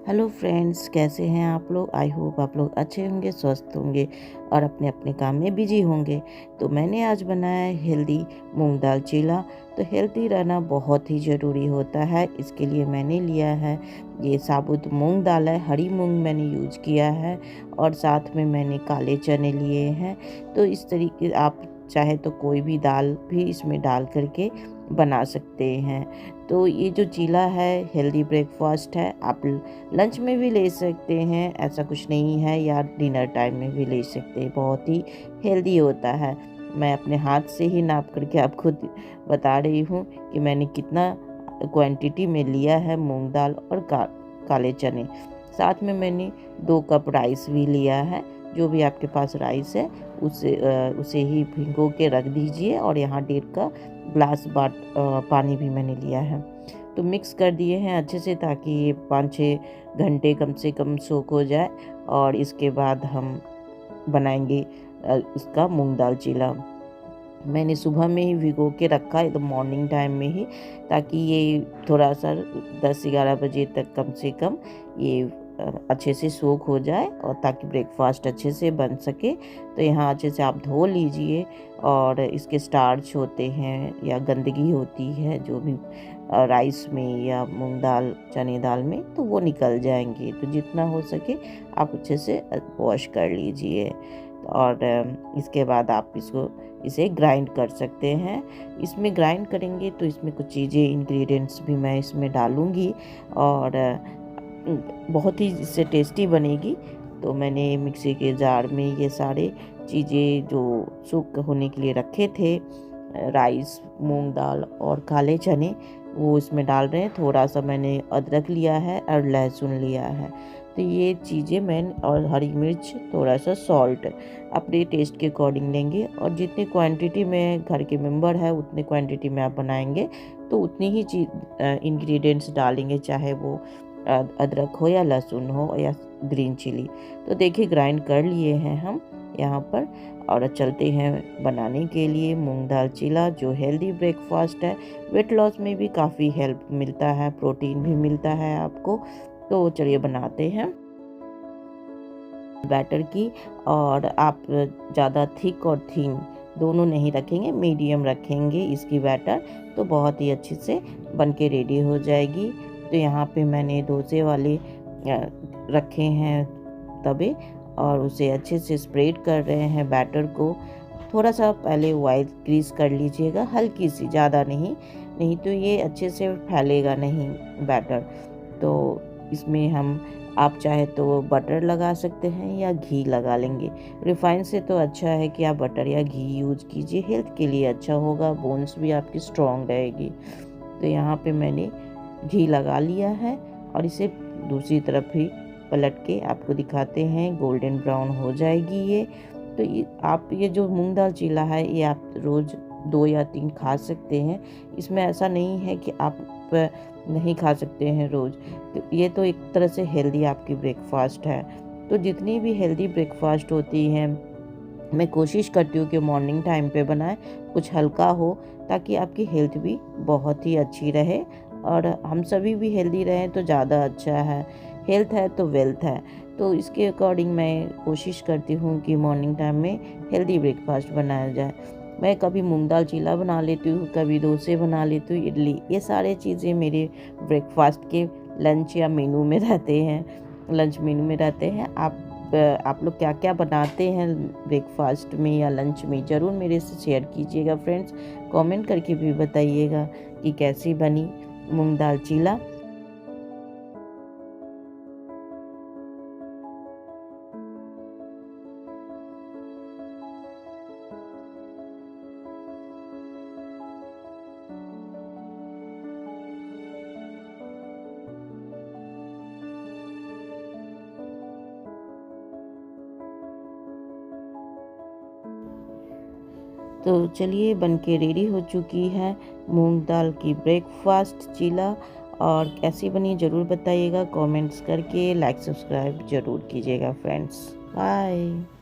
Hello friends, कैसे हैं आप लोग। आई होप आप लोग अच्छे होंगे, स्वस्थ होंगे और अपने अपने काम में बिजी होंगे। तो मैंने आज बनाया है हेल्दी मूंग दाल चीला। तो हेल्दी रहना बहुत ही ज़रूरी होता है। इसके लिए मैंने लिया है ये साबुत मूंग दाल है, हरी मूंग मैंने यूज किया है और साथ में मैंने काले चने लिए हैं। तो इस तरीके आप चाहे तो कोई भी दाल भी इसमें डाल करके बना सकते हैं। तो ये जो चीला है हेल्दी ब्रेकफास्ट है। आप लंच में भी ले सकते हैं, ऐसा कुछ नहीं है, या डिनर टाइम में भी ले सकते हैं। बहुत ही हेल्दी होता है। मैं अपने हाथ से ही नाप करके आपको बता रही हूँ कि मैंने कितना क्वांटिटी में लिया है मूंग दाल और काले चने। साथ में मैंने 2 कप राइस भी लिया है। जो भी आपके पास राइस है उसे ही भिगो के रख दीजिए। और यहाँ 1.5 ग्लास पानी भी मैंने लिया है। तो मिक्स कर दिए हैं अच्छे से, ताकि ये 5-6 घंटे कम से कम सोक हो जाए। और इसके बाद हम बनाएंगे इसका मूंग दाल चीला। मैंने सुबह में ही भिगो के रखा एकदम मॉर्निंग टाइम में ही, ताकि ये थोड़ा सा 10-11 बजे तक कम से कम ये अच्छे से सोख हो जाए और ताकि ब्रेकफास्ट अच्छे से बन सके। तो यहाँ अच्छे से आप धो लीजिए और इसके स्टार्च होते हैं या गंदगी होती है जो भी राइस में या मूंग दाल चने दाल में, तो वो निकल जाएंगे। तो जितना हो सके आप अच्छे से वॉश कर लीजिए। और इसके बाद आप इसे ग्राइंड कर सकते हैं। इसमें ग्राइंड करेंगे तो इसमें कुछ चीज़ें इंग्रेडिएंट्स भी मैं इसमें डालूँगी और बहुत ही इससे टेस्टी बनेगी। तो मैंने मिक्सी के जार में ये सारे चीज़ें जो सूख होने के लिए रखे थे, राइस, मूंग दाल और काले चने, वो इसमें डाल रहे हैं। थोड़ा सा मैंने अदरक लिया है और लहसुन लिया है। तो ये चीज़ें मैंने, और हरी मिर्च, थोड़ा सा सॉल्ट अपने टेस्ट के अकॉर्डिंग लेंगे। और जितनी क्वांटिटी में घर के मेंबर है उतनी क्वांटिटी में आप बनाएंगे तो उतनी ही इंग्रेडिएंट्स डालेंगे, चाहे वो अदरक हो या लहसुन हो या ग्रीन चिली। तो देखिए ग्राइंड कर लिए हैं हम यहाँ पर। और चलते हैं बनाने के लिए मूंग दाल चीला, जो हेल्दी ब्रेकफास्ट है। वेट लॉस में भी काफ़ी हेल्प मिलता है, प्रोटीन भी मिलता है आपको। तो चलिए बनाते हैं बैटर की। और आप ज़्यादा थिक और थिन दोनों नहीं रखेंगे, मीडियम रखेंगे इसकी बैटर, तो बहुत ही अच्छे से बन के रेडी हो जाएगी। तो यहाँ पे मैंने डोसे वाले रखे हैं तवे, और उसे अच्छे से स्प्रेड कर रहे हैं बैटर को। थोड़ा सा पहले ऑयल ग्रीस कर लीजिएगा, हल्की सी, ज़्यादा नहीं तो ये अच्छे से फैलेगा नहीं बैटर। तो इसमें हम, आप चाहे तो बटर लगा सकते हैं या घी लगा लेंगे। रिफाइन से तो अच्छा है कि आप बटर या घी यूज कीजिए, हेल्थ के लिए अच्छा होगा, बोन्स भी आपकी स्ट्रॉन्ग रहेगी। तो यहाँ पे मैंने घी लगा लिया है और इसे दूसरी तरफ भी पलट के आपको दिखाते हैं। गोल्डन ब्राउन हो जाएगी ये। तो आप ये जो मूंग दाल चीला है ये आप रोज़ 2 या 3 खा सकते हैं। इसमें ऐसा नहीं है कि आप नहीं खा सकते हैं रोज़। तो ये तो एक तरह से हेल्दी आपकी ब्रेकफास्ट है। तो जितनी भी हेल्दी ब्रेकफास्ट होती हैं, मैं कोशिश करती हूँ कि मॉर्निंग टाइम पे बनाएं, कुछ हल्का हो, ताकि आपकी हेल्थ भी बहुत ही अच्छी रहे और हम सभी भी हेल्दी रहें तो ज़्यादा अच्छा है। हेल्थ है तो वेल्थ है। तो इसके अकॉर्डिंग मैं कोशिश करती हूँ कि मॉर्निंग टाइम में हेल्दी ब्रेकफास्ट बनाया जाए। मैं कभी मूंग दाल चीला बना लेती हूँ, कभी डोसे बना लेती हूँ, इडली, ये सारे चीज़ें मेरे ब्रेकफास्ट के लंच या मेनू में रहते हैं, लंच मेनू में रहते हैं। आप लोग क्या क्या बनाते हैं ब्रेकफास्ट में या लंच में, ज़रूर मेरे से शेयर कीजिएगा फ्रेंड्स। कमेंट करके भी बताइएगा कि कैसी बनी मूंग दाल चीला। तो चलिए बनके रेडी हो चुकी है मूंग दाल की ब्रेकफास्ट चीला। और कैसी बनी ज़रूर बताइएगा कमेंट्स करके। लाइक सब्सक्राइब ज़रूर कीजिएगा फ्रेंड्स। बाय।